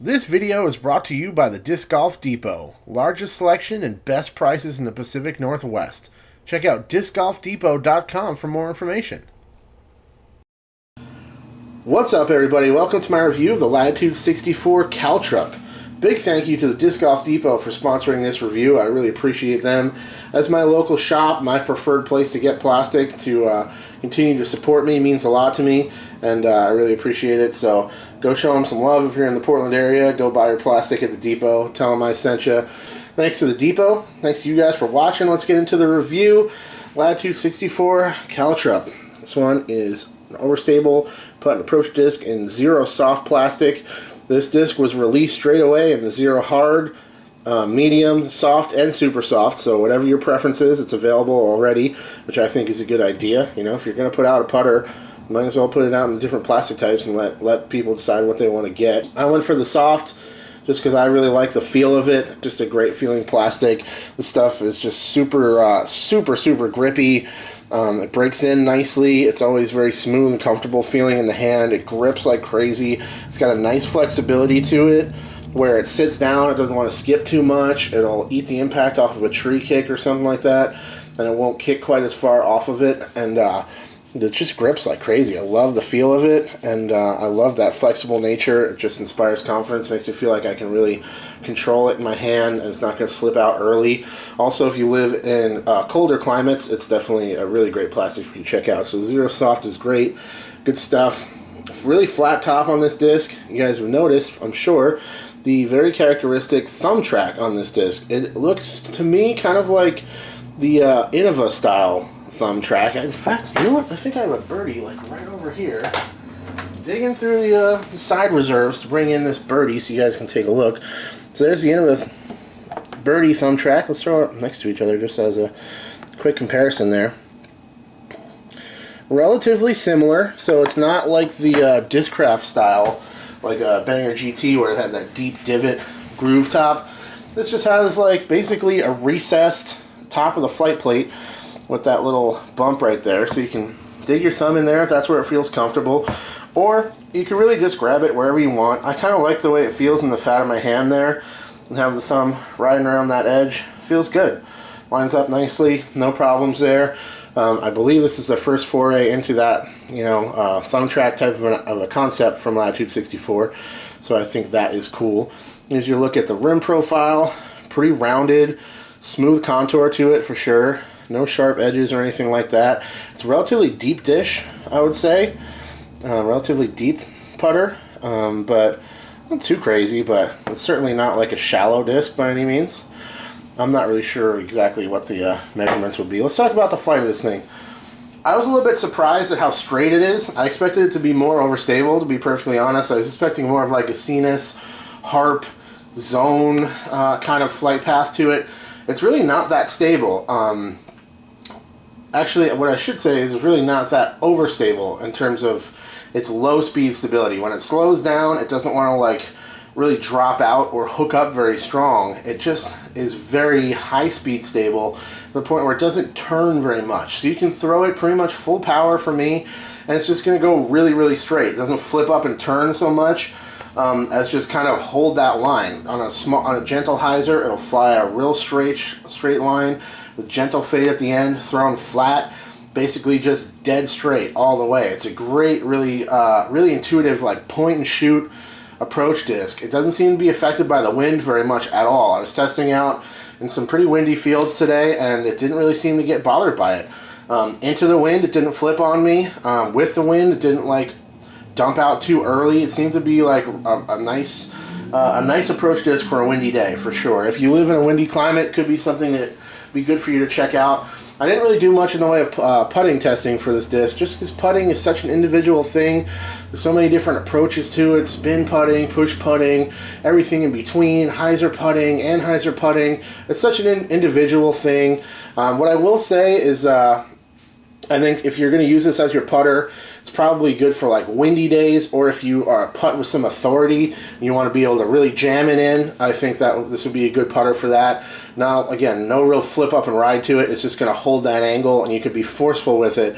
This video is brought to you by the Disc Golf Depot, largest selection and best prices in the Pacific Northwest. Check out discgolfdepot.com for more information. What's up, everybody? Welcome to my review of the Latitude 64 Caltrop. Big thank you to the Disc Golf Depot for sponsoring this review. I really appreciate them. As my local shop, my preferred place to get plastic to continue to support me means a lot to me, and I really appreciate it. So go show them some love if you're in the Portland area. Go buy your plastic at the Depot. Tell them I sent you. Thanks to the Depot. Thanks to you guys for watching. Let's get into the review. Latitude 64 Caltrop. This one is an overstable putt and approach disc in zero soft plastic. This disc was released straight away in the zero hard, medium, soft, and super soft. So whatever your preference is, it's available already, which I think is a good idea. You know, if you're going to put out a putter, you might as well put it out in the different plastic types and let people decide what they want to get. I went for the soft just because I really like the feel of it. Just a great feeling plastic. The stuff is just super grippy. It breaks in nicely. It's always very smooth and comfortable feeling in the hand. It grips like crazy. It's got a nice flexibility to it where it sits down. It doesn't want to skip too much. It'll eat the impact off of a tree kick or something like that, and it won't kick quite as far off of it. And it just grips like crazy. I love the feel of it, and I love that flexible nature. It just inspires confidence, makes me feel like I can really control it in my hand, and it's not going to slip out early. Also, if you live in colder climates, it's definitely a really great plastic for you to check out. So Zero Soft is great. Good stuff. Really flat top on this disc. You guys have noticed, I'm sure, the very characteristic thumb track on this disc. It looks to me kind of like the Innova style thumb track. In fact, you know what? I think I have a birdie like right over here. Digging through the side reserves to bring in this birdie so you guys can take a look. So there's the Innova birdie thumb track. Let's throw it next to each other just as a quick comparison there. Relatively similar, so it's not like the Discraft style, like a Banger GT where it had that deep divot groove top. This just has like basically a recessed top of the flight plate with that little bump right there, so you can dig your thumb in there if that's where it feels comfortable, or you can really just grab it wherever you want. I kind of like the way it feels in the fat of my hand there, and have the thumb riding around that edge. Feels good. Lines up nicely, no problems there. I believe this is the first foray into that, thumb track type of a concept from Latitude 64, so I think that is cool. As you look at the rim profile, pretty rounded, smooth contour to it for sure. No sharp edges or anything like that. It's a relatively deep dish, I would say. Relatively deep putter, but not too crazy, but it's certainly not like a shallow disc by any means. I'm not really sure exactly what the measurements would be. Let's talk about the flight of this thing. I was a little bit surprised at how straight it is. I expected it to be more overstable, to be perfectly honest. I was expecting more of like a Cenis, Harp, Zone kind of flight path to it. It's really not that stable. Actually, what I should say is it's really not that overstable in terms of its low speed stability. When it slows down, it doesn't want to like really drop out or hook up very strong. It just is very high speed stable to the point where it doesn't turn very much. So you can throw it pretty much full power for me, and it's just going to go really straight. It doesn't flip up and turn so much as just kind of hold that line. On a gentle hyzer, it'll fly a real straight line with gentle fade at the end, thrown flat, basically just dead straight all the way. It's a great, really intuitive like point and shoot approach disc. It doesn't seem to be affected by the wind very much at all. I was testing out in some pretty windy fields today, and it didn't really seem to get bothered by it. Into the wind, it didn't flip on me. With the wind, it didn't like dump out too early. It seemed to be like a nice approach disc for a windy day for sure. If you live in a windy climate, it could be something that be good for you to check out. I didn't really do much in the way of putting testing for this disc, just because putting is such an individual thing. There's so many different approaches to it: spin putting, push putting, everything in between, hyzer putting, anhyzer putting. It's such an individual thing. What I will say is I think if you're going to use this as your putter, it's probably good for like windy days, or if you are a putt with some authority and you want to be able to really jam it in, I think that this would be a good putter for that. Now, again, no real flip up and ride to it. It's just going to hold that angle, and you could be forceful with it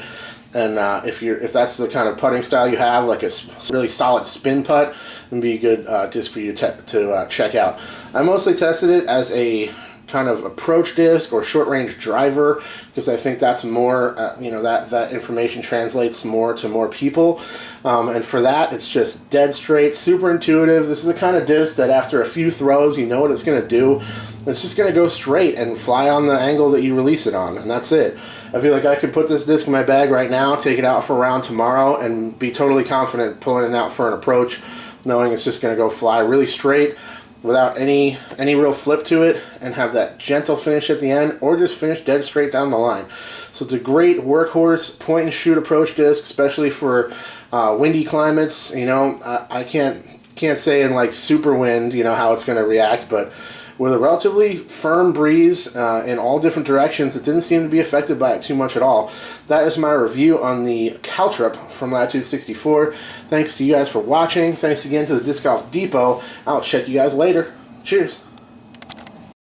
And if that's the kind of putting style you have, like a really solid spin putt, it'd be a good disc for you to check out. I mostly tested it as a kind of approach disc or short range driver, because I think that's more that information translates more to more people, and for that it's just dead straight, super intuitive. This is the kind of disc that after a few throws you know what it's going to do. It's just going to go straight and fly on the angle that you release it on, and that's it. I feel like I could put this disc in my bag right now, take it out for a round tomorrow, and be totally confident pulling it out for an approach, knowing it's just going to go fly really straight without any real flip to it, and have that gentle finish at the end, or just finish dead straight down the line. So it's a great workhorse point and shoot approach disc, especially for windy climates. I can't say in like super wind how it's going to react, but with a relatively firm breeze in all different directions, it didn't seem to be affected by it too much at all. That is my review on the Caltrop from Latitude 64. Thanks to you guys for watching. Thanks again to the Disc Golf Depot. I'll check you guys later. Cheers.